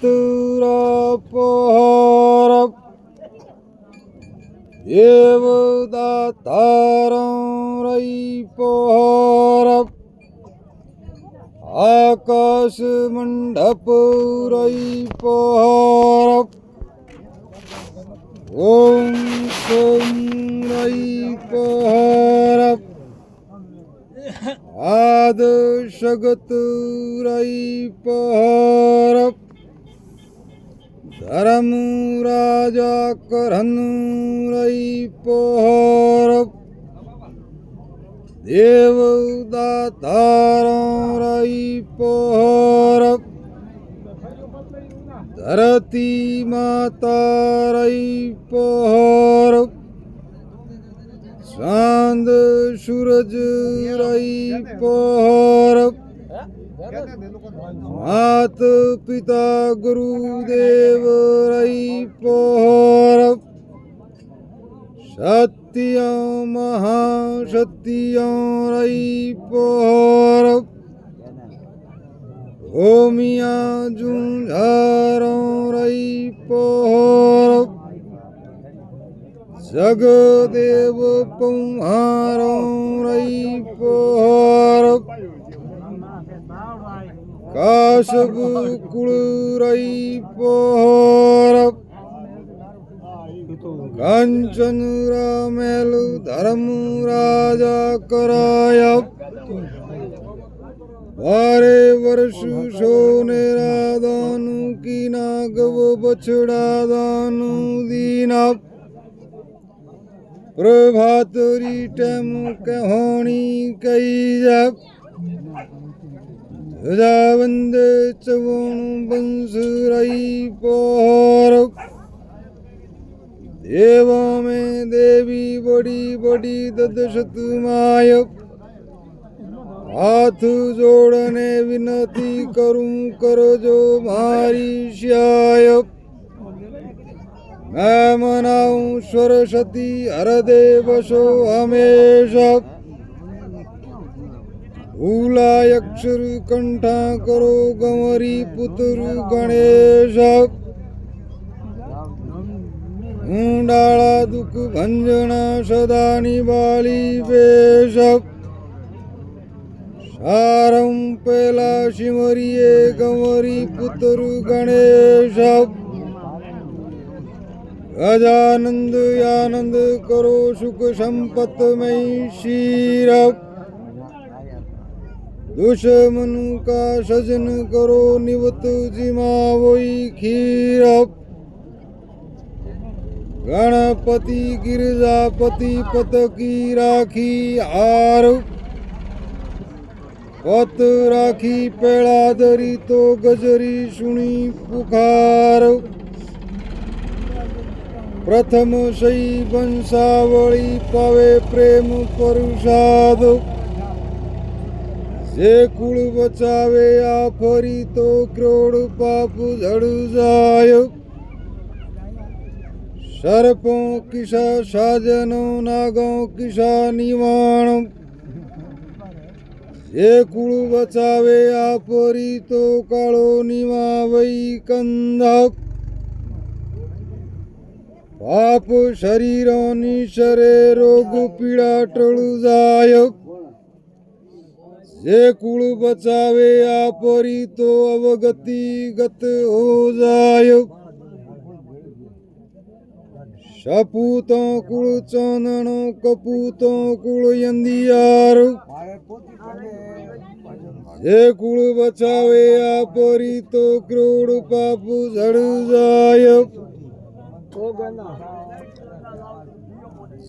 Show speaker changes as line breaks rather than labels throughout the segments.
पितुरापहर देवदातारं रैपहर आकाश मंडप रैपहर ओम सोम रैपहर आद शगत रैपहर धर्म राजा करन रैपहर देवदातार रैपहर धरती माता रैपहर चांद सूरज रैपहर मात पिता गुरुदेव रैपहर सत्य महासत्य रैपहर होमिया जुंझार रैपहर जगदेव पौहार रैपहर काशब कुल रैपहर कंचन रामेल धर्म राजा कराय बारे वर्ष सोने दानु की नागव बछड़ा दानु दीना प्रभातरी टम कहोनी कई जब ध्वजावंद चवण बंस रैपहर देवों में देवी बड़ी बड़ी ददशत माय हाथ जोड़ने विनती करूं कर जो मारी श्याय मैं मनाऊं सरस्वती हरदे बसो हमेशा भूला अक्षर कंठा करो गंवरी पुत्र गणेश ऊंडाला दुख भंजना सदा निवाली वेश सारं पेला सिमरिये गंवरी पुत्र गणेश गजानंद आनंद करो सुख संपत में शीर दुश्मन का सजन करो निवत जिमावई खीर गणपति गिरजापति पत की राखी हार पत राखी पेड़ा दरी तो गजरी सुनी पुकार प्रथम सही वंशावली पावे प्रेम प्रसाद जे कुल बचावे आफरी तो क्रोड़ पाप झड़ जाय सर्पों किसा साजनों नागों किसा निवाण जे कुल बचावे आफरी तो कालो निवावई कंधक पाप शरीरों निशरे रोग पीड़ा टल जाय जे कुल बचावे आपरी तो अवगति गत हो जाय सपूतों कुल चौनणों कपूतों कुल यंदियार जे कुल बचावे आपरी तो क्रोड़ पाप झड़ जाय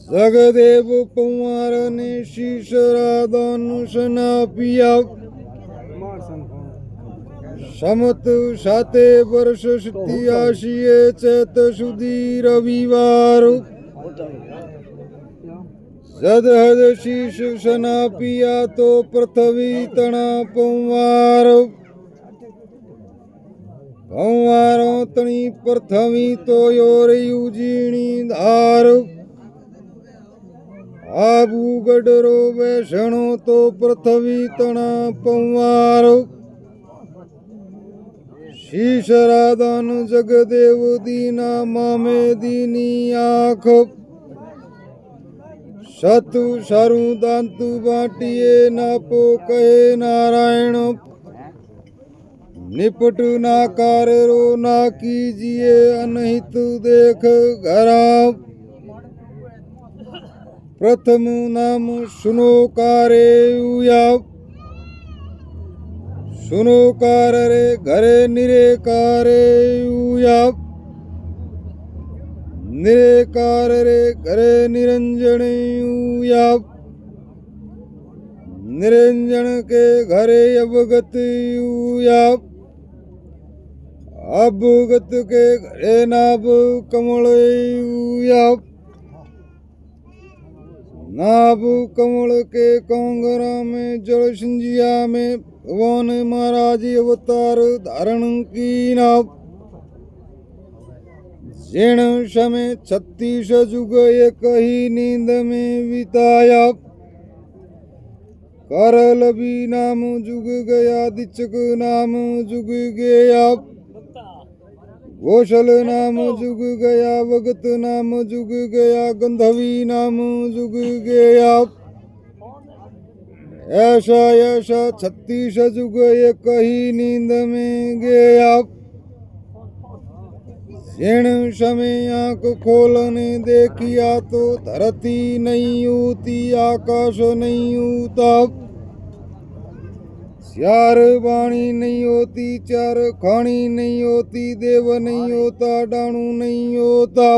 जगदेव पवार ने शीशरादान सना पिया समत साते वर्ष सत्याशीए चैत सुदी रविवार जदहद शीश सना पिया तो पृथ्वी तना पवार पवारों तणी पृथ्वी तो योर उजीणी धार आबू गडरो वैष्णो तो पृथ्वी तना पवार शीश राधान जगदेव दीना मामे दीनी आँख शतु शरु दांतु बाटिए नापो कहे नारायण निपट ना रो ना कीजिए अनहित देख घरा प्रथम नाम सुनो कारे उया सुनो कार रे घरे निरे कारे उया निरेकार रे घरे निरंजन उया निरंजन के घरे अवगत उया अवगत के घरे नाभ कमल उया नाभ कमल के कंगरा में जल सिंजिया में भगवान महाराज अवतार धारण की नाभ जिण समय 36 युग एक ही नींद में बिताया करल भी नाम जुग गया दिचक नाम जुग गया घोषल नाम जुग गया भगत नाम जुग गया गंधवी नाम जुग गया ऐसा ऐसा 36 युग एक ही नींद में गया जिण समय आंख खोलने देखिया तो धरती नहीं होती आकाश नहीं होता चार वाणी नहीं होती चार खानी नहीं होती देव नहीं होता डाणु नहीं होता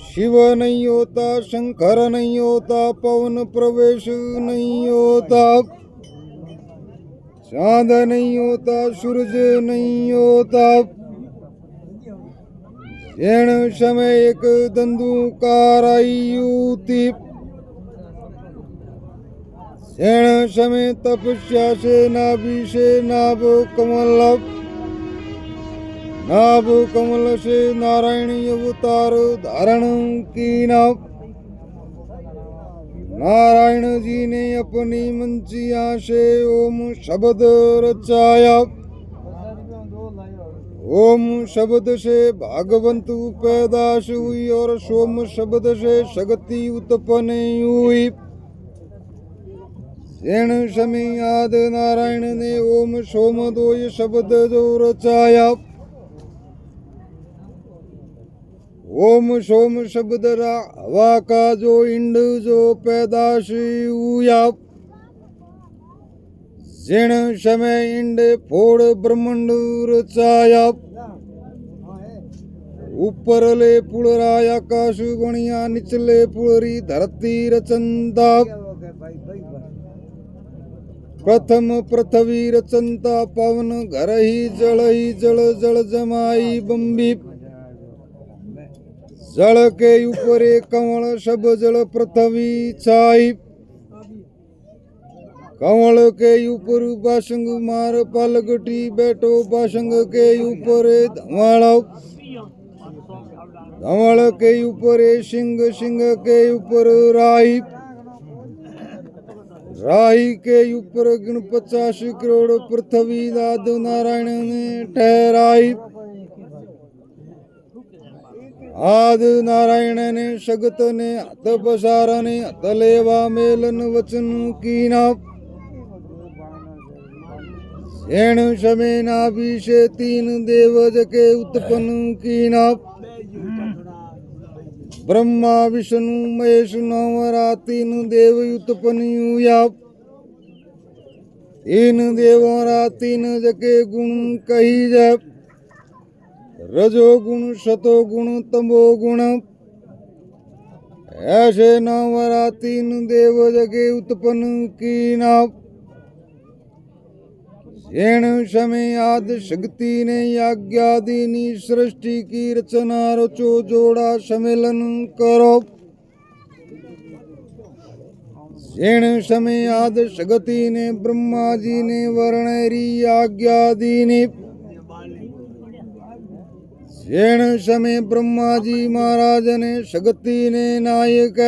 शिव नहीं होता शंकर नहीं होता पवन प्रवेश नहीं होता चांद नहीं होता सूरज नहीं होता जिण समय एक धंधुकार युति जिण समय तपस्या से नाभि से नाभ कमल से नारायणी अवतार धारण की नाभ नारायण जी ने अपनी मंचिया से ओम शब्द रचाया ओम शब्द से भागवंतु पैदाश हुई और सोम शब्द से शक्ति उत्पन्न हुई जिण समय आदि नारायण ने ओम सोम दो ये शब्द जो रचाया ओम सोम शब्द हवा का जो इंड जो पैदाश हुआ जिण समय इंड फोड़ ब्रह्मांड रचाया ऊपरले पुलरा आकाश बणिया निचले पुलरी धरती रचंता प्रथम पृथ्वी रचंता पवन घर ही जल जल जमाई बंबी जल के ऊपर कमल सब जल पृथ्वी छाई कमल के ऊपर बासंग मार पलगटी बैठो बासंग के ऊपर धमाड़ा धमाड़ के ऊपर सिंह सिंह के ऊपर राही राही के ऊपर 50 करोड़ पृथ्वी दाद नारायण ने ठहराई आद नारायण ने सगत ने हत पसार ने हत लेवा मेलन वचन की नाप जिण समय नाभि से 3 देवज के उत्पन्न की नाप ब्रह्मा विष्णु महेश नवरा 3 देव उत्पन्न हुआ 3 देवरा 3 जके गुण कही जाए रजोगुण सतोगुण तमोगुण ऐसे नवरा 3 देव जगे उत्पन्न की नाप जिण समय आदि शक्ति ने आज्ञा दीनी सृष्टि की रचना रचो जोड़ा सम्मेलन करो जिण समय आदि शक्ति ने ब्रह्मा जी ने वर्णरी आज्ञा दीनी जिण समय ब्रह्मा जी महाराज ने शक्ति ने नायक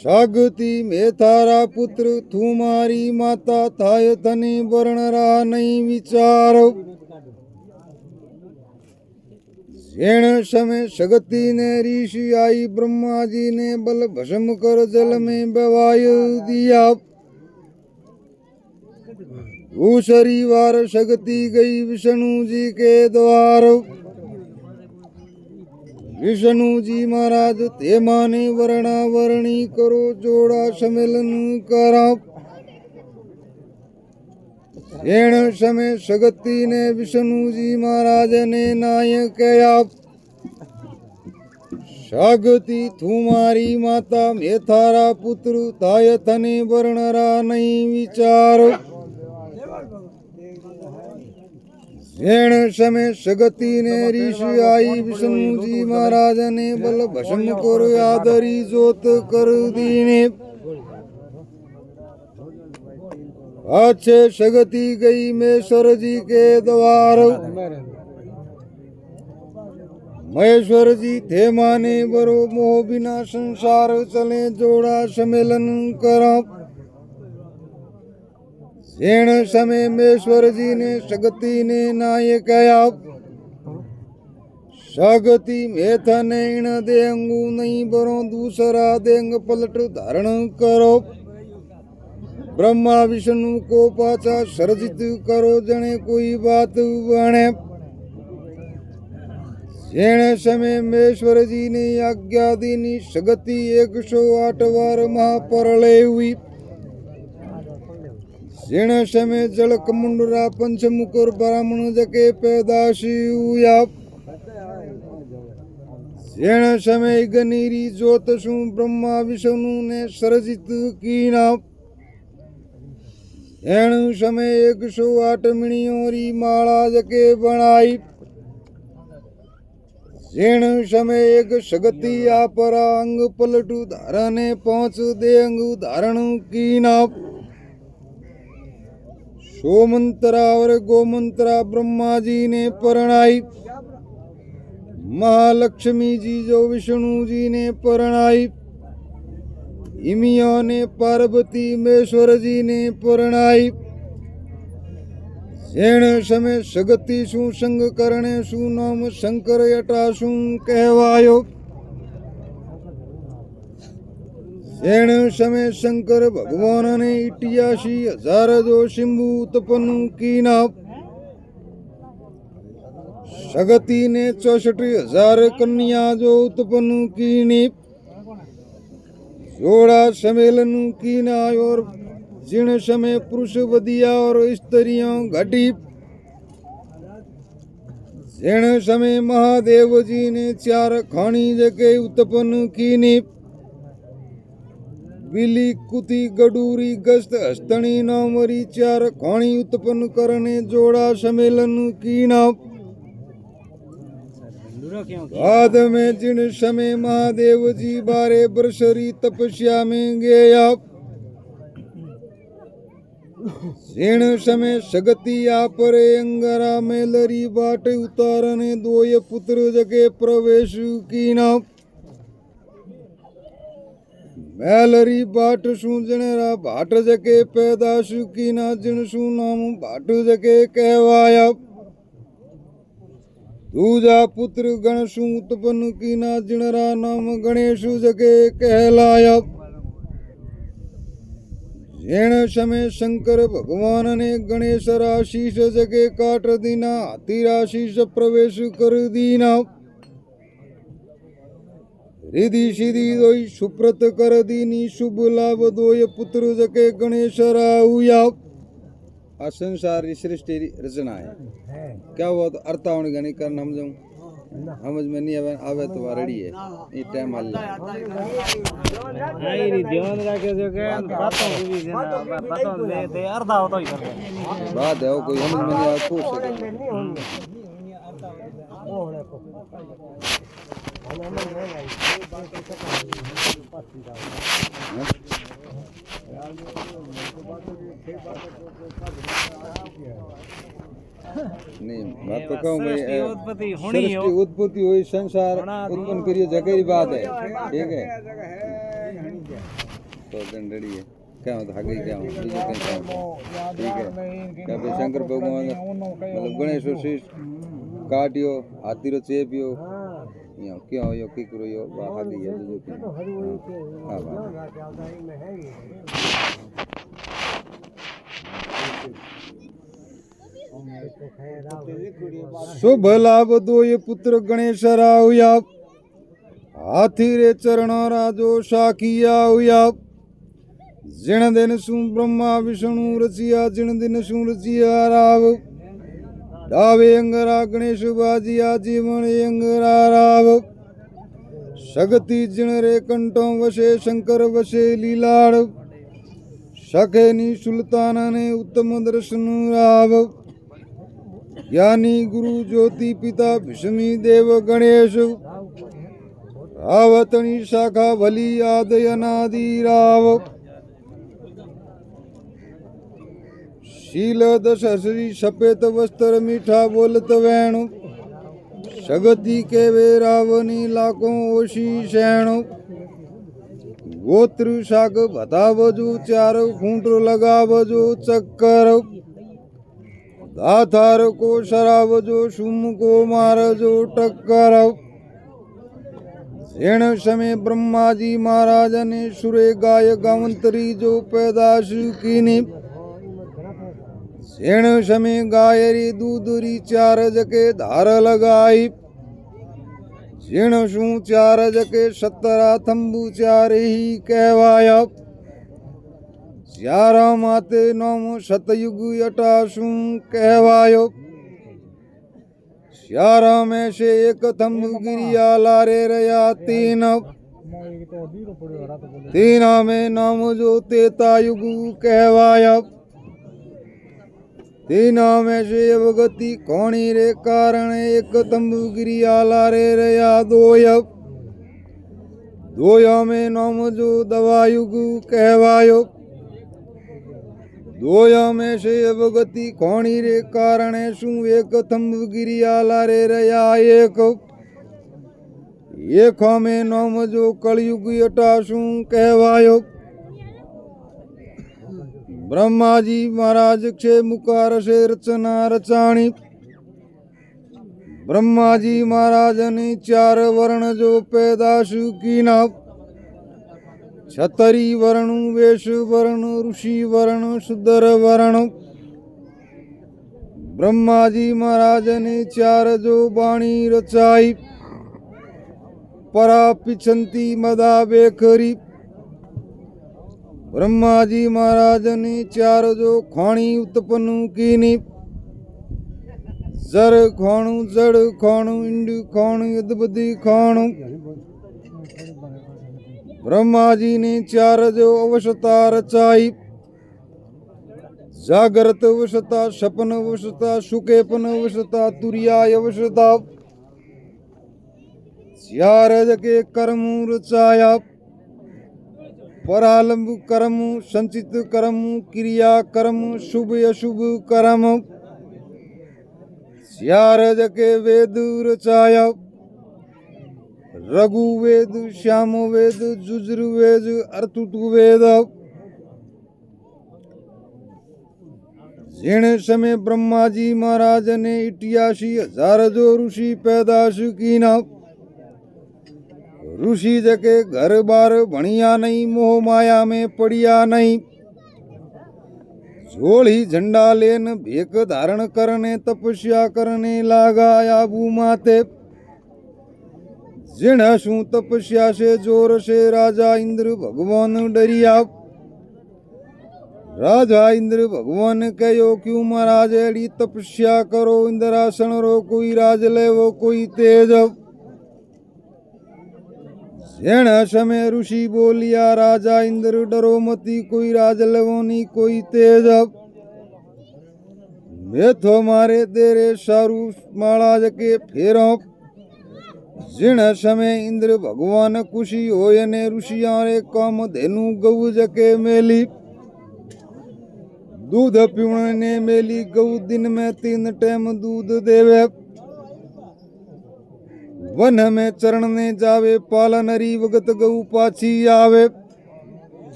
शागती मैं थारा पुत्र तू मारी माता थाय तने वर्ण रहा नहीं विचारो। जेण समय शगति ने ऋषि आई ब्रह्मा जी ने बल भस्म कर जल में बवाय दिया। दूसरी बार शक्ति गई विष्णु जी के द्वार। विष्णु जी महाराज ते माने वर्णा वर्णी करो जोड़ा सम्मेलन करा। जेण समय शक्ति ने विष्णु जी महाराज ने नाय कया। शागती तुम्हारी माता मैं थारा पुत्र ताय थने वर्ण रा नहीं विचारो। जेण समय शक्ति ने ऋषि आई विष्णु जी महाराज ने बल भस्म कर आदरी जोत कर दीने। अच्छे शक्ति गई महेश्वर जी के द्वार। महेश्वर जी थे माने बरो मोह बिना संसार चले जोड़ा सम्मेलन करो। जेण समय महेश्वर जी ने शक्ति ने नाय कया। शक्ति मैं थने इन देंगू नहीं बरो दूसरा देंग पलट धारण करो। ब्रह्मा विष्णु को पाचा सर्जित करो जने कोई बात बने। जेण समय महेश्वर जी ने आज्ञा दीनी शक्ति 108 बार महाप्रलय हुई। जेण समय जल कमुंडरा पंचमुकुर ब्राह्मण जके पैदाशी हुआ। जेण समय गनीरी ज्योत सु ब्रह्मा विष्णु ने सर्जित कीना। जेण समय 108 मणियोरी माला जके बनाई। जेण समय एक शक्ति आपरा अंग पलटू धारने 5 देंग धारण कीना। सोमंत्रा और गोमंत्रा ब्रह्मा जी ने परणाई। महालक्ष्मी जी जो विष्णु जी ने परणाई। इमियों ने पार्वती महेश्वर जी ने परणाई। जेण समय शक्ति सु संग करने सु नाम शंकर यटासु कहवायो। जेण समय शंकर भगवान ने 88,000 जो शिंबु उत्पन्न कीना। शक्ति ने 64,000 कन्या जो उत्पन्न कीनी। जोड़ा सम्मेलन कीना और जिन समय पुरुष वदिया और स्त्रियों घटी। जिन समय महादेव जी ने 4 खानी जगह उत्पन्न कीनी। बिली कुती गडूरी गस्त हस्तनी नामरी 4 खानी उत्पन्न करने जोड़ा सम्मेलन कीना। बाद में जिन समय महादेव जी 12 वर्षरी तपस्या में गया। जिन समय शक्ति आपरे अंगरा में लरी बाट उतारने 2 पुत्र जगे प्रवेश कीना। मैलरी बाट सु जनरा भाट जके पैदाश कीना। जिन सु नाम भाट जके कहवाया। दूजा पुत्र गणसु उत्पन्न कीना। जिनरा नाम गणेश जगे कहलाया। जेण समय शंकर भगवान ने गणेश राशीष जगे काट दीना। हाथी राशीष प्रवेश कर दीना। रिधि सीधी दोई सुप्रत कर दीनी। शुभ लाभ 2 पुत्र जके गणेश राहुया। आ संसार की सृष्टि रचना है। क्या हुआ तो अर्था गणी करना हम जाऊं समझ में नहीं आवे तो रेडी है ये टाइम हल आई री ध्यान रखे जो के बातों की भी ना बातों दे अर्धा होता ही कर बात है कोई समझ में नहीं आ कुछ नहीं बात तो कहूँ भाई उत्पत्ति हुई संसार उत्पन्न करिए जगह की बात है ठीक है। तो दिन रेडी है क्या होता आगे क्या हो बीजो कहीं क्या हो ठीक है क्या भाई शंकर भगवान मतलब गणेश शीश काटियो हाथी रो चेपियो यो क्या हो यो की करो यो आगे है बीजो की हां शुभ लाभ दोय पुत्र गणेश राहुया हाथी रे चरण राजो साखिया हुया जिण दिन सु ब्रह्मा विष्णु रचिया जिण दिन सु रचिया राव डावे अंगरा गणेश बाजिया जीवन अंगरा राव शक्ति जिण रे कंठों वसे शंकर वसे लीलाड़ सखे नी सुल्तान ने उत्तम दर्शन राव ज्ञानी गुरु ज्योति पिता भीष्मी देव गणेश रावतनी शाखा भली आदि अनादि राव शील दश श्री सफेद वस्त्र मीठा बोलत वैणु सगति के वे रावनी लाखों ओशी शैणु गोत्र शाग बतावजो चार खूंट लगावजो चक्कर दातार को शरावजो शुम को मारजो टक्कर जेण समय ब्रह्मा जी महाराज ने सुरे गाय गावंतरी जो पैदाश कीनी जेण समय गायरी दूधरी चार जके धार लगाई जेण शू चार जके 17 थंबू चार ही कहवाया चारा माते नौम सतयुग अटाशू कहवायो श्यारा में से एक थंब गिरिया लारे रया तीना में नाम जो तेता युग कहवाया तीना में से अवगति कौणी रे कारण एक थंब गिरिया लारे रया दोया में नाम जो दवा युग कहवायो दोया में से अवगति कौणी रे कारण शू एक थंब गिरिया लारे रया एक में नौम जो कलयुग अटाशू कहवायो ब्रह्मा जी महाराज क्षे मुकार से रचना रचाणी ब्रह्मा जी महाराज ने 4 वर्ण जो पैदाश कीना छतरी वर्ण वेश वर्ण ऋषि वर्ण सुदर वर्ण ब्रह्मा जी महाराज ने 4 जो बाणी रचाई परा पिछंती मदा बेखरी ब्रह्मा जी महाराज ने 4 जो खाणी उत्पन्न कीनी जर खाणु जड़ खाणु इंड खाणु यदबदी खाणु ब्रह्मा जी ने 4 जो अवस्था रचाई जागृत अवस्था सपन अवस्था सुखेपन अवस्था तुरिया अवस्था 4 जके कर्म रचाया परालंब कर्म संचित कर्म क्रिया कर्म शुभ अशुभ कर्म 4 जके वेद रचाया रघु वेद श्याम वेद जुजुर्वेद अर्थुवेद जिण समय ब्रह्मा जी महाराज ने 88,000 जो ऋषि पैदाश कीना ऋषि जके घर बार भणिया नहीं मोह माया में पड़िया नहीं झोली झंडा लेन भेक धारण करने तपस्या करने लागा आबू माते जिण शू तपस्या से जोर से राजा इंद्र भगवान डरिया राजा इंद्र भगवान कहो क्यों महाराज एड़ी तपस्या करो इंद्रासन रो कोई राज ले वो कोई तेज जिण समय ऋषि बोलिया राजा इंद्र डरो मती कोई राज लेवोनी कोई तेज मैं तो मारे तेरे सारू माला जके फेरो जिण समय इंद्र भगवान खुशी होय ने ऋषिया रे काम धेनु गऊ जके मेली दूध पीवण ने मेली गऊ दिन में 3 टाइम दूध देवे वन में चरण ने जावे पालन री वगत गऊ पाछी आवे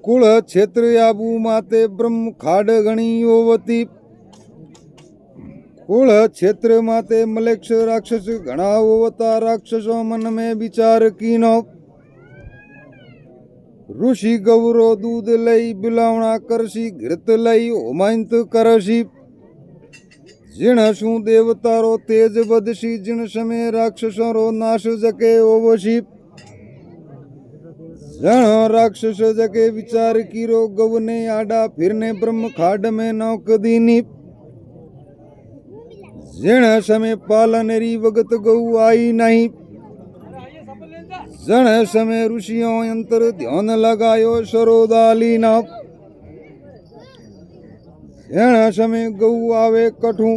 कुल क्षेत्र आबू माते ब्रह्म खाड गणी होवती। कुल क्षेत्र माते मलेक्ष राक्षस घना होवता। राक्षसों मन में विचार कीनो। ऋषि गौरो दूध लई बिलावना करसी। घृत लई होमांत करसी। जिण शू देवतारो तेज बदसी। जिण समय राक्षसों रो नाश जके होवसी। जण राक्षस जके विचार कीरो। गवने आडा फिरने ब्रह्म खाड में नौक दीनी। जिण समय पालनेरी वगत गऊ आई नहीं। जण समय ऋषियों यंत्र ध्यान लगायो सरोदालीना। जण समय गऊ आवे कठू।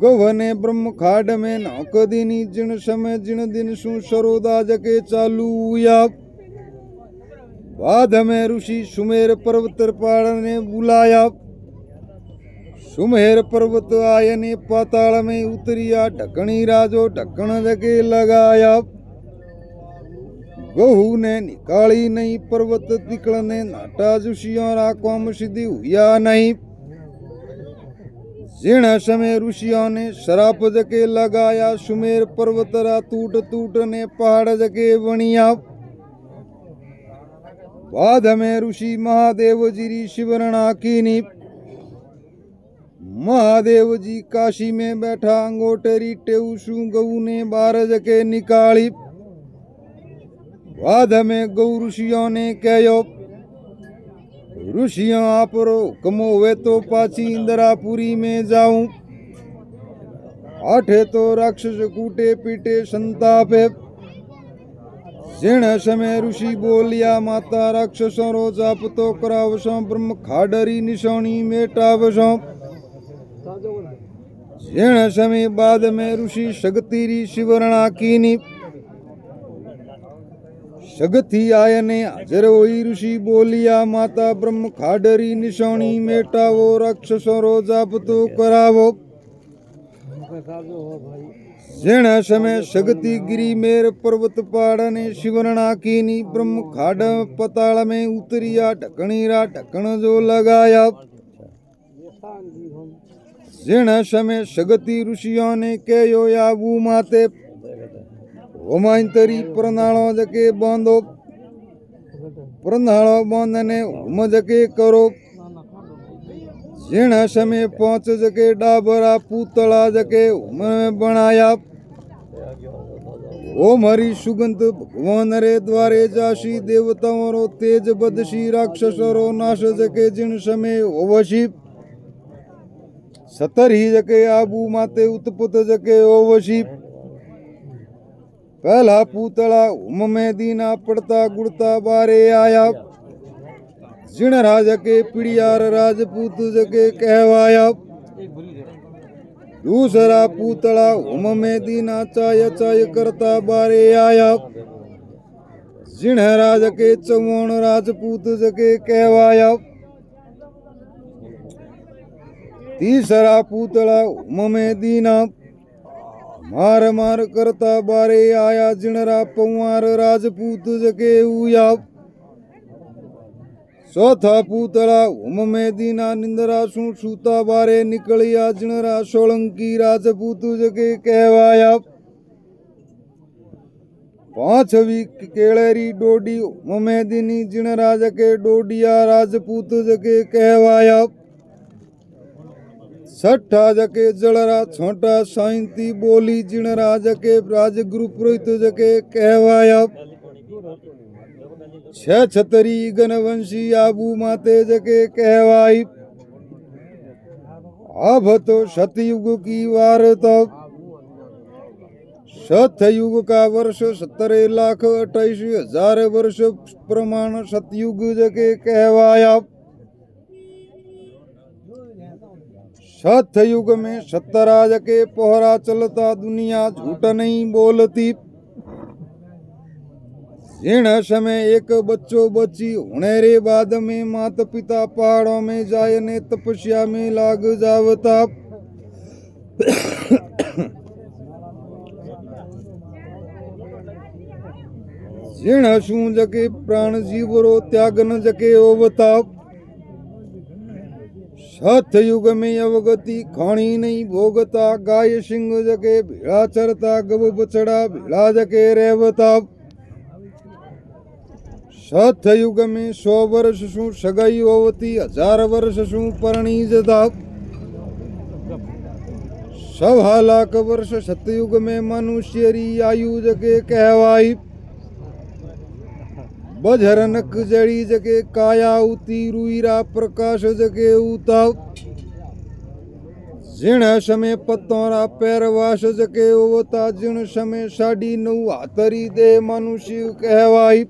गवने ब्रह्म खाड में नौक दीनी। जिण समय जिण दिन सु सरोदा जके चालू हुआ। बाद में ऋषि सुमेर पर्वत पाड़ ने बुलाया। सुमेर पर्वत आय ने पाताल में उतरिया। ढकनी राजो ढक्कन जके लगाया। गहू ने निकाली नहीं पर्वत निकलने नाटा। ऋषियों रा कौम सिद्धि हुआ नहीं। जिण समय ऋषियों ने शराप जके लगाया। सुमेर पर्वत रा टूट टूट ने पहाड़ जके बनिया। बाद में ऋषि महादेव जी री शिवरणा कीनी। महादेव जी काशी में बैठा अंगोटेरी टेउसु गऊ ने बार जके निकाली। बाद में गौ ऋषियों ने कहो। ऋषियों आपरो हुक्म होवे तो पाची इंदिरापुरी में जाऊं। आठे तो राक्षस कूटे पीटे संतापे। जिण समय ऋषि बोलिया माता राक्षसों रो जाप तो करावसो। ब्रह्म खाडरी निशानी मेटावसो। जिण समय बाद में ऋषि शक्ति शिवरणा कीनी। शक्ति आयने हाजर होई। ऋषि बोलिया माता ब्रह्म खाडरी निशानी मेटावो। राक्षसों रो जाप तो करावो। जिण समय शक्ति गिरी मेर पर्वत पहाड़ ने शिवरणा कीनी। ब्रह्म खाड पताल में उतरिया। ढकणीरा ढक्कन जो लगाया। जिण समय शक्ति ऋषियों ने कहो आबू माते होमांतरी प्रनालों जके बांधो। प्रनालों बांधने होम जके करो। जिण समय 5 जके डाबरा पूतला जके होम बनाया। ओम हरि सुगंध भगवान रे द्वारे जासी। देवताओं रो तेज बदसी। राक्षसों रो नाश जके जिण समय होवसी। 70 ही जके आबू माते उत्पत जके होवसी। पहला पूतला होम में दीना पड़ता गुड़ता बारे आया। जिण राज के पिड़ियार राजपूत जके कहवाया। दूसरा पूतला होम में दीना चाय चाय करता बारे आया। जिण राज के 54 राजपूत जके कहवाया। तीसरा पूतला होम में दीना मार मार करता बारे आया। जिणरा पवार राजपूत जके हुआ। चौथा पूतला होम में दीना निंदरा सु सूता बारे निकलिया। जिणरा सोलंकी राजपूत जके कहवाया। पांचवी केलेरी डोडी होम में दीनी। जिणरा जके डोडिया राजपूत जके कहवाया। छठा जके जलरा छोटा साइंती बोली। जिणरा जके राजगुरु पुरोहित जके कहवाया। 6 छतरी गणवंशी आबू माते जके कहवाई। अब तो सतयुग की वार्ता। सतयुग का वर्ष 17,28,000 वर्ष प्रमाण सतयुग जके कहवाया। सतयुग में 17 जके पोहरा चलता। दुनिया झूठ नहीं बोलती। जिण समय एक बच्चो बची होने रे बाद में माता पिता पहाड़ों में जाए ने तपस्या में लाग जावता। जिण शू जके प्राण जीवरो त्याग न जके ओवताप सत युग में अवगति खाणी नहीं भोगता गाय सिंह जके भेड़ा चरता गब बछड़ा भेड़ा जके रेवता सत युग में 100 वर्ष शू सगाई होवती 1000 वर्ष शू परणी जता 1.25 लाख वर्ष सतयुग में मनुष्य री आयु जके कहवाई बजरनक जड़ी जके काया उती रुईरा प्रकाश जके उताव जिण समय पतोरा पैरवास जके ओवता जिण समय 9.5 हाथरी दे मनुष्य कहवाई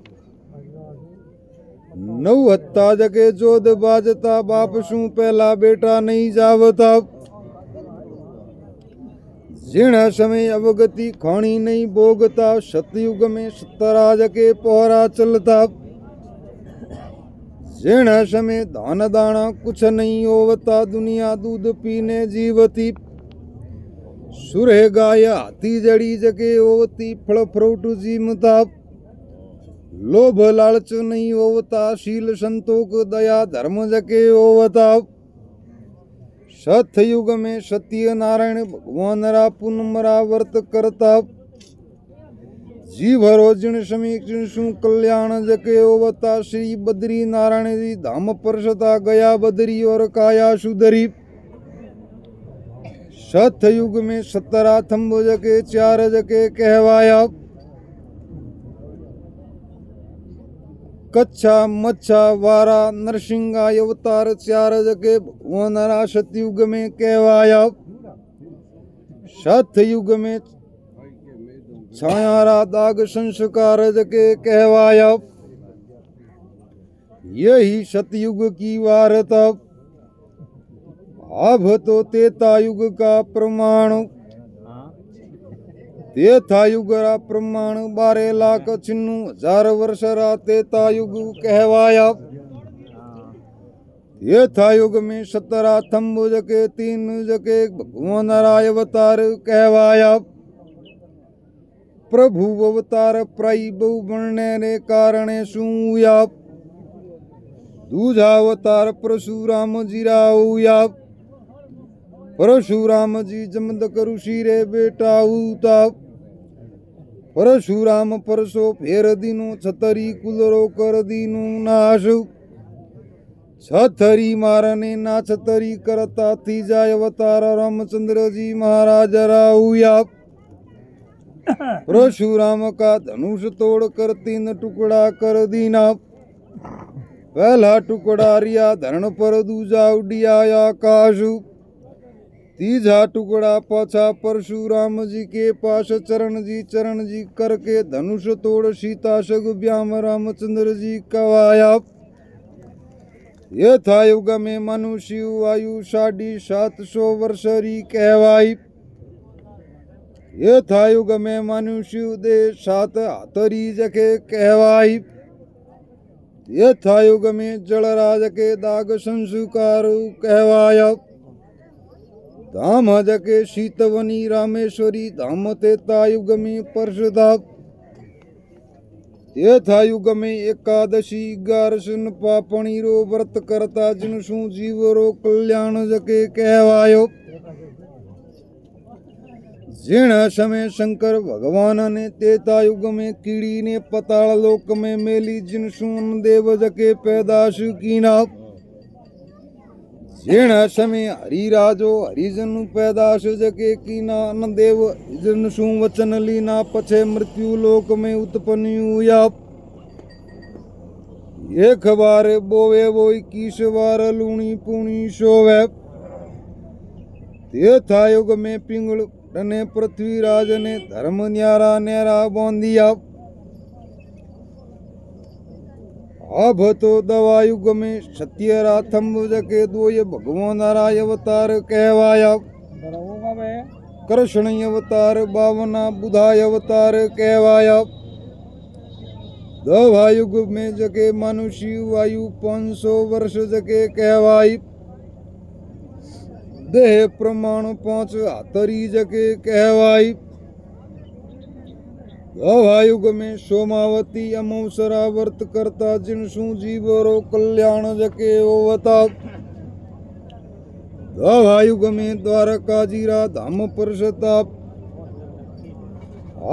9 हत्ता जके जोध बाजता बाप शू पहला बेटा नहीं जावता जिण समय अवगति खाणी नहीं भोगता सतयुग में 17 जके पोहरा चलता जिण समय दान दाना कुछ नहीं होवता दुनिया दूध पीने जीवती सुरे गाय हाथी जड़ी जके होवती फल फ्रूट जीमता लोभ लालच नहीं होवता शील संतोष दया धर्म जके होवता सतयुग में सत्य नारायण भगवान रा पुनमरा व्रत करता जीवरो जिण समय जिणसु कल्याण जके ओवता श्री बद्री नारायण जी धाम परसता गया बद्री और काया सुधरी सतयुग में 17 थंब जके 4 जके कहवाया कच्छा मच्छा वारा नरसिंहा अवतार 4 जके भगवान रा सतयुग में कहवाया सतयुग में छायारा दाग संस्कार जके कहवाया यही सतयुग की वार्ता अब तो तेता युग का प्रमाण तेता युग रा प्रमाण 12 लाख 96,000 वर्ष रा तेता युग कहवाया तेता युग में 17 थंब जके 3 जके भगवान रा अवतार कहवाया प्रभु अवतार प्राई बहु बनने रे कारणे सूया दूजा अवतार परशुराम जी राऊया परशुराम जी जमदक ऋषि रे बेटा उता परशुराम परसो फेर दीनु छतरी कुलरो कर दीनु नाश छतरी मारने ना छतरी करता तीजा अवतार रामचंद्र जी महाराज राऊया परशुराम का धनुष तोड़ कर 3 टुकड़ा कर दीना पहला टुकड़ा रिया धरण पर दूजा उड़िया आकाश तीजा टुकड़ा पाछा परशुराम जी के पास चरण जी करके धनुष तोड़ सीता सग ब्याम रामचंद्र जी कवाया यथा युग में मनुष्य आयु 750 वर्ष री कहवाई यथा युग में मनुष्य दे 7 हाथरी जके कहवाई यथा युग में जलराज के दाग संस्कार कहवाया धाम जके शीतवनी रामेश्वरी धाम तेता युग में परशुदा तेथा युग में एकादशी 11 पापणी रो व्रत करता जिनसु जीव रो कल्याण जके कहवायो जिण समय शंकर भगवान ने तेता युग में कीड़ी ने पताल लोक में मेली जिनसु देव जके पैदाश कीना जिण समय हरिराजो हरिजन पैदाश जके कीना न देव जिनसु वचन लीना पछे मृत्यु लोक में उत्पन्न हुआ एक बार बोवे वो 21 बार लूणी पूणी सोवे तेथा युग में पिंगल ने पृथ्वीराज ने धर्म न्यारा नेरा बांधिया अब तो दवा युग में सत्यरा थंब जके 2 भगवान रा अवतार कहवाया कृष्ण अवतार 52 बुधा अवतार कहवाया दवा युग में जके मनुष्य आयु 500 वर्ष जके कहवाई देह प्रमाण 5 हाथरी जके कहवाई द्वायुग में सोमावती अमोसरा वर्त करता जिनसु जीवरो कल्याण जके ओवता। द्वायुग में द्वारका जीरा धाम परसताप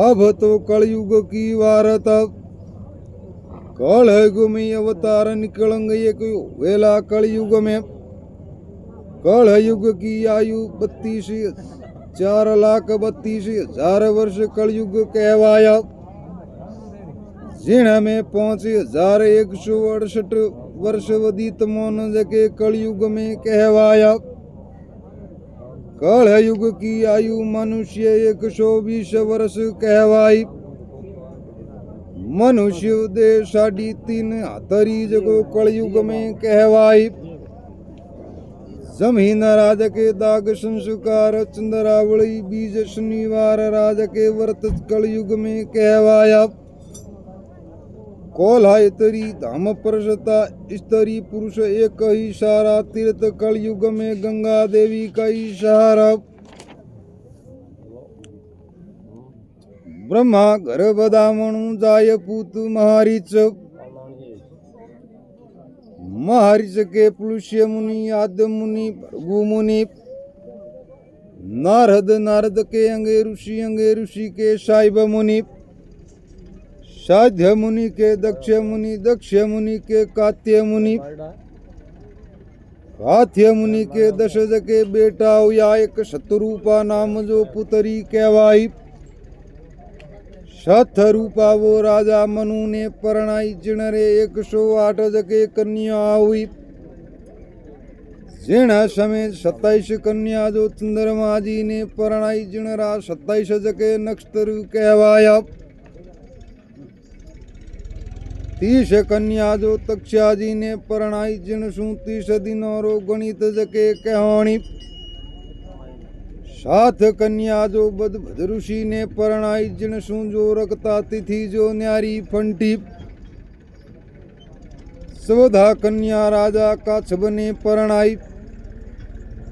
अब तो कलयुग की वारता। कलयुग में अवतार निकलंग एक वेला कलयुग में। कलयुग की आयु 4,32,000 वर्ष कलयुग कहवाया। जिन में 5,168 वर्ष वदित मौन जके कलयुग में कहवाया। कलयुग की आयु मनुष्य 120 वर्ष कहवाई। मनुष्य दे 3.5 हाथरी जगो कलयुग में कहवाई। जमीन राज के दाग संस्कार चंद्रावली बीज शनिवार राज के व्रत कलयुग में कहवाया। कोल्हायतरी धाम परसता स्त्री पुरुष एक ही सारा। तीर्थ कलयुग में गंगा देवी का ही सहारा। ब्रह्मा गर्भ दामणु जाय पूत महारिच। महर्ष के पुलुष्य मुनि आद्य मुनि भृगु मुनि। नारद के अंगे ऋषि के साइब मुनि। साध्य मुनि के दक्ष मुनि के कात्य मुनि। कात्य मुनि के दशरथ के बेटा या एक शत्रुपा नाम जो पुतरी कहवाई। शतरूपा वो राजा मनु ने परणाई। जिनरे 108 जके कन्या हुई। जिन समेत 27 कन्या जो चंद्रमा जी ने परणाई। जिनरा 27 जके नक्षत्र कहवाया। 30 कन्या जो तक्षा जी ने परणाई। जिनसु 30 दिन और गणित जके कहानी। 7 कन्या जो बद ऋषि ने परणाई। जिनसु जो रखता तिथि जो न्यारी फंटी। 14 कन्या राजा काछब ने परणाई।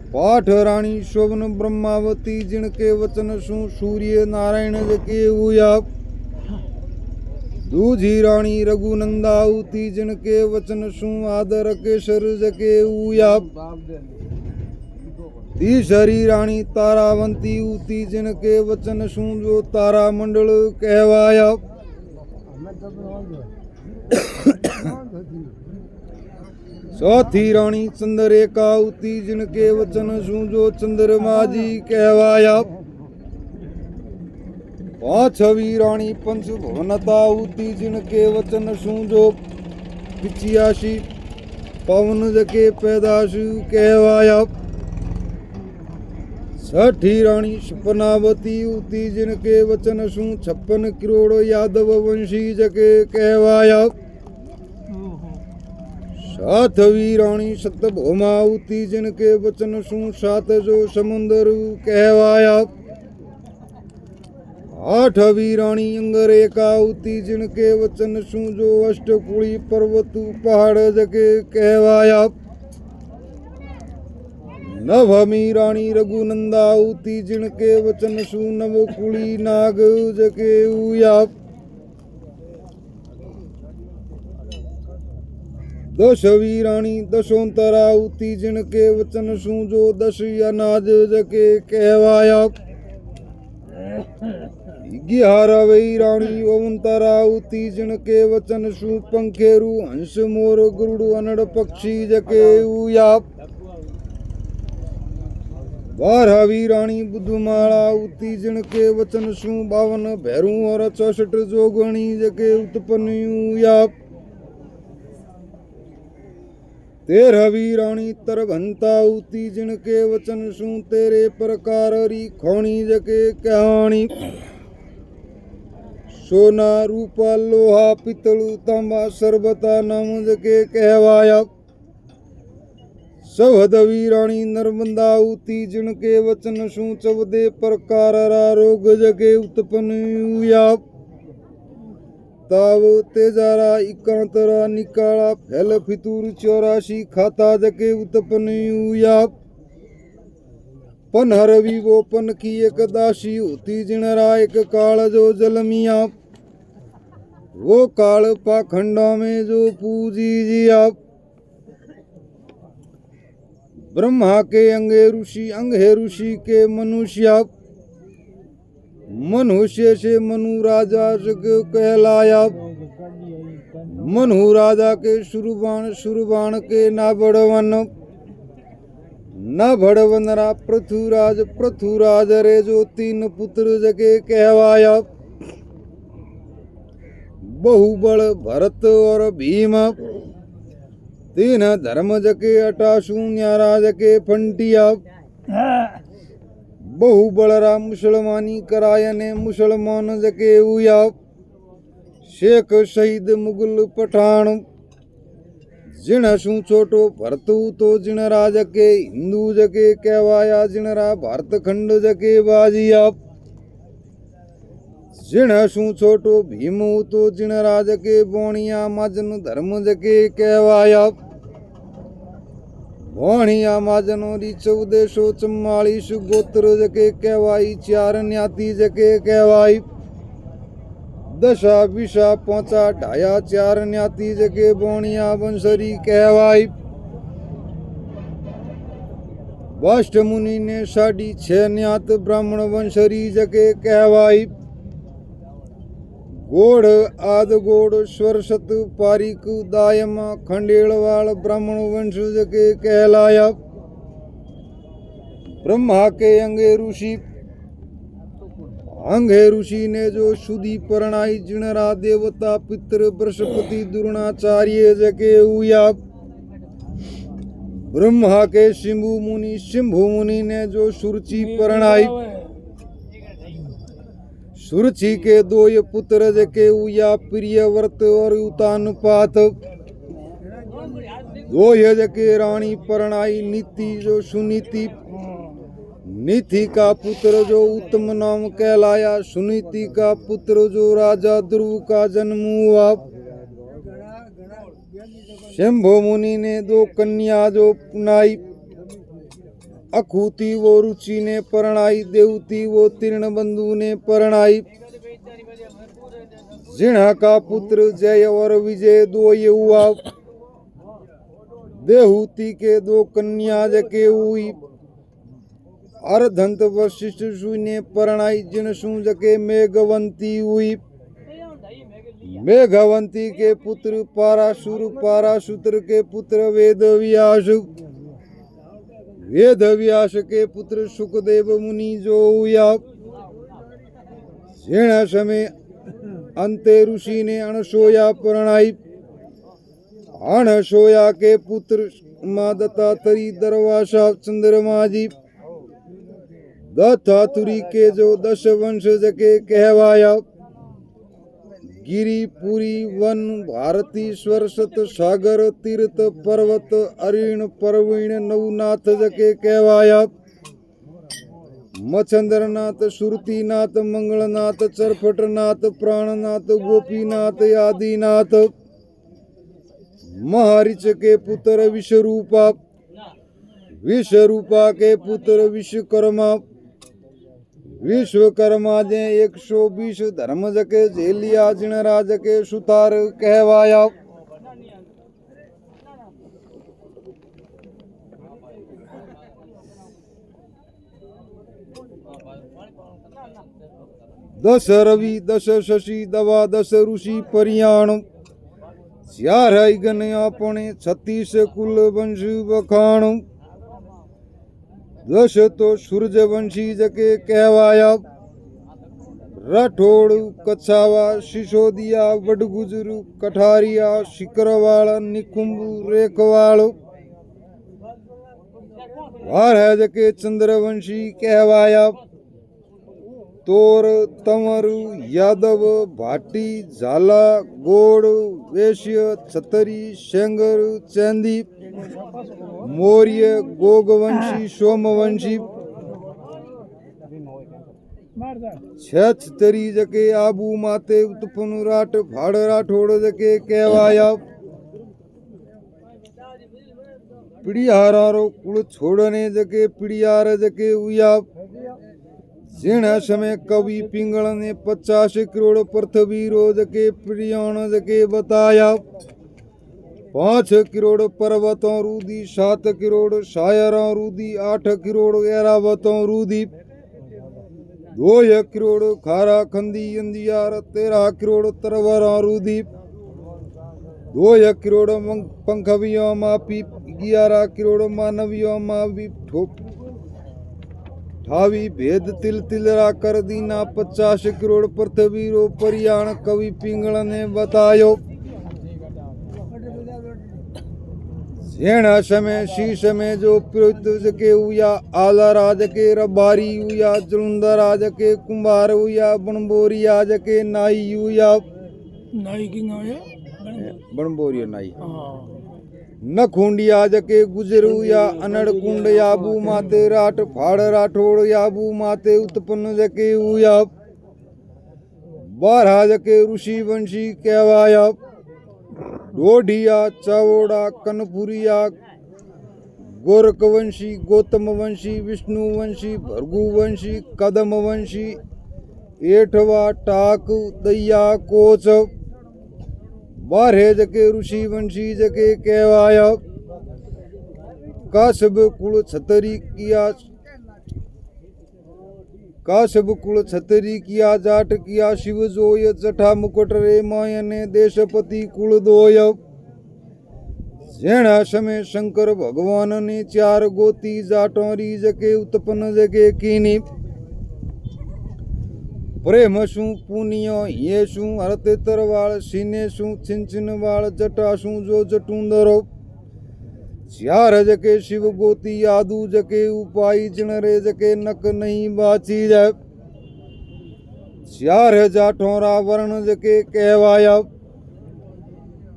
पाठ रानी शोभन ब्रह्मावती। जिनके वचन सु सूर्य नारायण जके हुआ। दूजी रानी रघुनंदावती। जिनके वचन सु आदर केसर जके हुआ। तीसरी रानी तारावंती उती। जिनके वचन सु जो तारा मंडल कहवाया। चौथी रानी चंद्ररेखा उती। जिनके वचन सु जो चंद्रमा जी कहवाया। 5वीं रानी पंचभुवनता उती। जिनके वचन सु जो 85 पवन जके पैदाशु कहवाया। 6ठी रानी सपनावती उती। जिनके वचन सु 56 करोड़ यादव वंशी जके कहवाया। 7वीं रानी सत्यभौमा उती। जिनके वचन सु 7 जो समुद्र कहवाया। 8वीं रानी अंगरेखा उती। जिनके वचन सु जो अष्टकुड़ी पर्वत पहाड़ जके कहवाया। 9वीं रानी रघुनंदावती। जिनके वचन सु नवकुड़ी नाग जके हुआ। 10वीं रानी दशोंतरावती। जिनके वचन सु जो 10 अनाज जके कहवाया। 11वीं रानी ओंतरावती। जिनके वचन सु पंखेरु हंस मोर गरुड़ अनड़ पक्षी जके हुआ। 12वीं रानी बुद्धमालावती। जिनके वचन सु 52 भैरू और 64 जोगणी जके उत्पन्न हुआ। 13वीं रानी तरघंतावती। जिनके वचन सु 13 प्रकार री खौणी जके कहानी। सोना रूपा लोहा पितल तांबा सर्वता नाम जके कहवाया। 14वीं रानी नर्मदावती। जिनके वचन सु 14 प्रकार रा रोग जके उत्पन्न हुआ। ताव तेजारा 71 निकाला फैल फितूर 84 खाता जके उत्पन्न हुआ। पनहर वो पन की एक दासी होती जिनरा एक काल जो जलमिया वो काल पाखंडा में जो पूजी जी आप ब्रह्मा के अंगे ऋषि के मनुष्य मनुष्य से मनु राजा कहलाया मनु राजा के सुरबाण के ना बड़वन रा पृथुराज रे जो तीन पुत्र जगे कहवाया बहुबल भरत और भीम तीन धर्म जके 88 न्यारा जके फंटिया बहुबलरा मुसलमानी करायने मुसलमान जके हुआ शेख शहीद मुगल पठान जिन सु छोटो भरतु तो जिन राज के हिंदू जके कहवाया जिनरा भारत खंड जके बाजिया जिन सु छोटो भीमु तो जिन राज के बोणिया माजन धर्म जके कहवाया बोणिया माजनो री 1444 गोत्र जके कहवाई 4 न्याती जके कहवाई दशा विशा पहुंचा ढाया 4 न्याती जके बोणिया वंशरी कहवाई वाष्ट मुनि ने 6.5 न्यात ब्राह्मण वंशरी जके कहवाई गोड़ आद गोड़ स्वरसत पारिक दायमा खंडेलवाल ब्राह्मण वंश जके कहलाया ब्रह्मा के अंगे ऋषि ने जो शुद्धि परणाई जिनरा देवता पितृ बृहस्पति द्रोणाचार्य जके हुआ ब्रह्मा के शंभु मुनि ने जो सुरुचि परणाई सुरुचि के 2 पुत्र जके हुआ प्रियव्रत और उतानपात 2 जके रानी परणाई नीति जो सुनीति नीति का पुत्र जो उत्तम नाम कहलाया सुनीति का पुत्र जो राजा ध्रुव का जन्म हुआ शंभु मुनि ने 2 कन्या जो पुनाई अखूति वो रुचि ने परणाई देवती वो तीर्ण बंधु ने परणाई जिन्हा का पुत्र जय और विजय 2 हुआ देहूति के 2 कन्या जके हुई अर्धंत वशिष्ठ ने परणाई जिन सु जके मेघवंती हुई मेघवंती के पुत्र पाराशुर के पुत्र वेद व्यास के पुत्र सुखदेव मुनि जो हुआ क्षीण समय अंते ऋषि ने अनसोया परणाई अनसोया के पुत्र दत्तात्री दरवासा चंद्रमा जी दत्तात्री के जो 10 वंश जके कहवाया गिरी पुरी वन भारती स्वरसत सागर तीर्थ पर्वत अरिण परवीण नवनाथ जके कहवाया मच्छंद्रनाथ सुरतीनाथ मंगलनाथ चरफटनाथ प्राणनाथ गोपीनाथ आदिनाथ महरिच के पुत्र विश्वरूपा के पुत्र विश्वकर्मा जे 120 धर्म जके झेलिया जिन राज के सुतार कहवाया दस रवि 10 शशि दवा 10 ऋषि परियाण 4 गण अपने 36 कुल वंश बखाण 10 तो सूर्यवंशी जके कहवाया राठौड़ कछावा सिसोदिया वडगुजर कठारिया शिकरवाल निकुंभ रेखवाल 12 जके चंद्रवंशी कहवाया तोर तंवर यादव भाटी झाला गोड़ वैश्य छतरी सेंगर चैंदी मौर्य गोगवंशी सोमवंशी 6 जके आबू माते उत्पन्न राठ भाड़ राठौड़ जके कहवाया पिड़ियारो कुल छोड़ने जके पिड़ियार जके उया जिण समय कवि पिंगल ने 50 करोड़ पृथ्वी रोज के पिड़ियाण जके बताया 5 करोड़ पर्वतों रूदी 7 करोड़ शायरों रूदी 8 करोड़ एरावतों रूदी 2 करोड़ खारा खंदी अंदियार 13 करोड़ तरवरा रूदी 2 करोड़ पंखवियों मापी 11 करोड़ मानवियों मापी ठावी भेद तिल तिलरा कर दीना 50 करोड़ पृथ्वी रो परियाण कवि पिंगल ने बतायो झेणा समय शीश में जो पृथ्वी के उया आला राज के रबारी उया जुलंदा राज के कुंभार उया बनबोरी आज के नाई उया
नाई की
बनबोरी नाई न खूंडिया जके गुजरू या अनड़ कुंड याबू माते राठ फाड़ राठोड़ याबू माते उत्पन्न जके उया बारहा जके ऋषि वंशी कहवाया डोढ़िया चावोड़ा कनपुरिया गोरख वंशी गौतम वंशी विष्णु वंशी भृगु वंशी कदम वंशी एठवा टाक दैया कोच बारह जके ऋषि वंशी जके कहवाया काश्यप कुल छतरी किया जाट किया शिव जोय जठा मुकुट रे मायने देशपति कुल दोय जेणा समय शंकर भगवान ने 4 गोती जाटों री जके उत्पन्न जके कीनी प्रेम शू पुनियो ये शू हरते तरवाल सीने शू छिंचिन वाल जटा शू जो जटूंदरो 4 जके शिव गोती आदू जके उपाई जिणरे जके नक नहीं बाची जाए 4 जाठोरा वर्ण जके कहवाया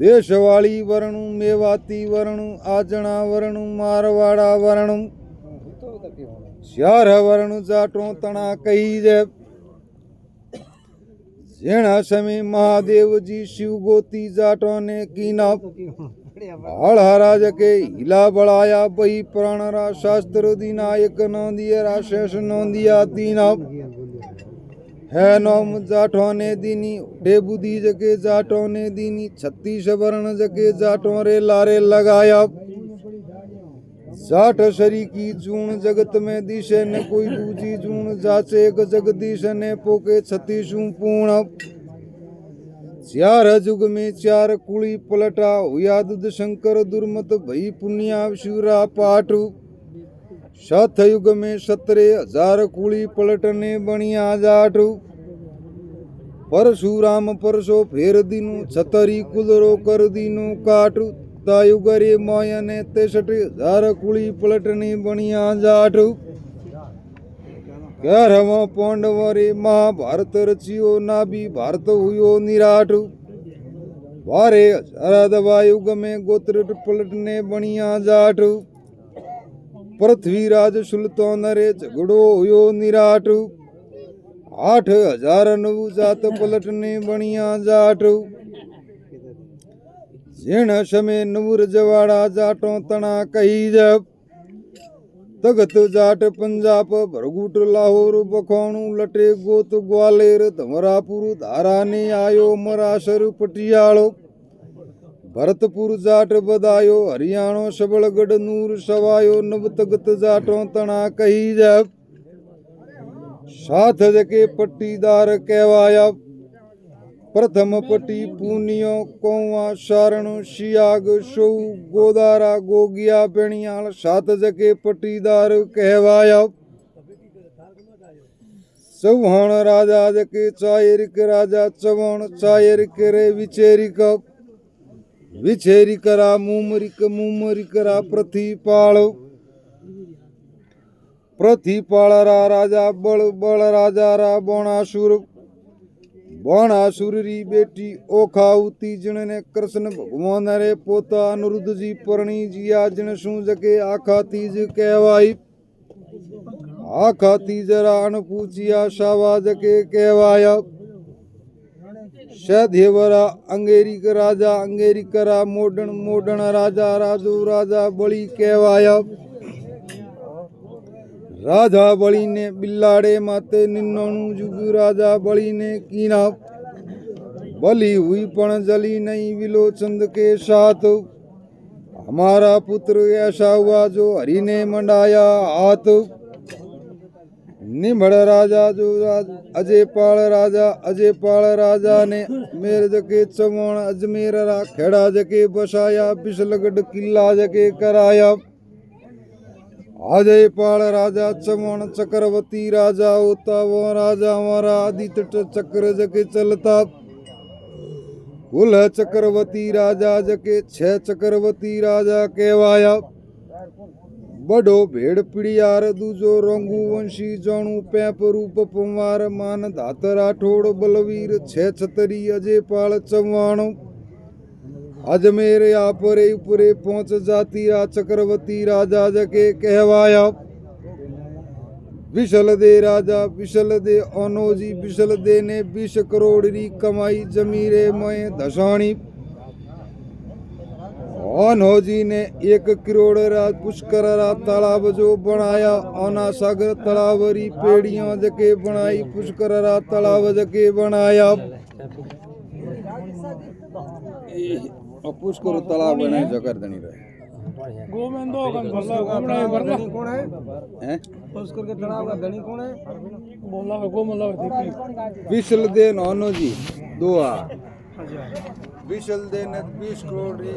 देशवाली वर्ण मेवाती वर्ण आजना वर्ण मारवाड़ा वर्ण 4 वर्ण जाटों तना कही जय जेणा समय महादेव जी शिव गोती जाटों ने कीना हड़हरा जके हिला बढ़ाया बही प्राणरा शास्त्र दीनायक नौंदिया शेष नौंदिया दीना है नौम जाटों ने दीनी उठे बुद्धि जके जाटों ने दीनी 36 वर्ण जके जाटों रे लारे लगाया जाट शरी की जून जगत में दिशे न कोई दूजी जून जाचे एक जगदीश ने पोके 36 पूर्ण 4 जुग में 4 कुली पलटा हुआ दुध शंकर दुर्मत भई पुण्या शिवरा पाठ 7 युग में 17,000 कुली पलटने बनिया जाट परशुराम परसो फेर दिनु 36 कुलरो कर दिनु काट युगरे माया ने 63,000 कुली पलटनी बनिया जाट 11वां पांडवरे महाभारत रचियो नाभि भारत हुयो निराट 12,000 दवा युग में गोत्र पलटने बनिया जाट पृथ्वीराज सुल्तान रे झगड़ो हुयो निराट 8,000 नव जात पलटने बनिया जाट जेण समय नूर जवाड़ा जाटों तना कही जब तगत जाट पंजाब भरगुट लाहौर बखोणु लटे गोत ग्वालेर धमरापुर धारा ने आयो मरासर पटियालो भरतपुर जाट बदायो हरियाणो सबलगढ़ नूर सवायो नव तगत जाटों तना कही जब 7 जके पट्टीदार कहवाया प्रथम पटी पूनियो कौवा सारण सियाग सौ गोदारा गोगिया बेणियाल 7 जके पटीदार कहवाया चौहान राजा जके चायरिक राजा चौहान चायरिक रे विचेरिकरा मुमरिकरा प्रतिपाल राजा बल राजा रा बाणासुर री बेटी ओखावती जिणने कृष्ण भगवान रे पोता अनुरुद्ध जी परणी जिया जिण सू जके आखा तीज कहवाई आखा तीजरा अनपूचिया शावा जके कहवाया सदेवरा अंगेरिक राजा अंगेरिकरा मोडन मोडन राजा राजू राजा बलि कहवाया राजा बलि ने बिल्लाड़े माते निन्नोनु जुग राजा बलि ने कीना बलि हुई पण जली नहीं विलोचंद के साथ हमारा पुत्र ऐसा हुआ जो हरि ने मंडाया हाथ निमड़ राजा जो अजयपाल राजा ने मेर जके चमोण अजमेर रा खेड़ा जके बसाया बिसलगढ़ किला जके कराया अजयपाल राजा चमोण चक्रवर्ती राजा होता वो राजा हमारा आदित्य चक्र जके चलता कुल चक्रवर्ती राजा जके 6 चक्रवर्ती राजा कहवाया बड़ो भेड़ पिड़ियार दूजो रोंगू वंशी जाणू पैप रूप पवार मान धात राठौड़ बलवीर 6 छतरी अजयपाल चौहान अजमेर आपरे उपरे पहुंच जाती चक्रवर्ती राजा जके कहवाया विशल दे राजा विशल दे ओनोजी विशल दे ने 20 करोड़ री कमाई जमीरे मोए धसाणी ओनोजी ने 1 करोड़ राज पुष्कर रा तालाब जो बनाया ओना सागर तालाब री पेड़ियां जके बनाई पुष्कर रा तालाब जके बनाया पुष्कर तालाब बनाए जकर दनी रहे
गोविंदो का भला गोमड़ा वर्धनी कौन है
हैं
पुष्कर के तालाब का धनी कौन है बोला गोमला
विशल दे ओनोजी 2 विशल दे ने 20 करोड़ री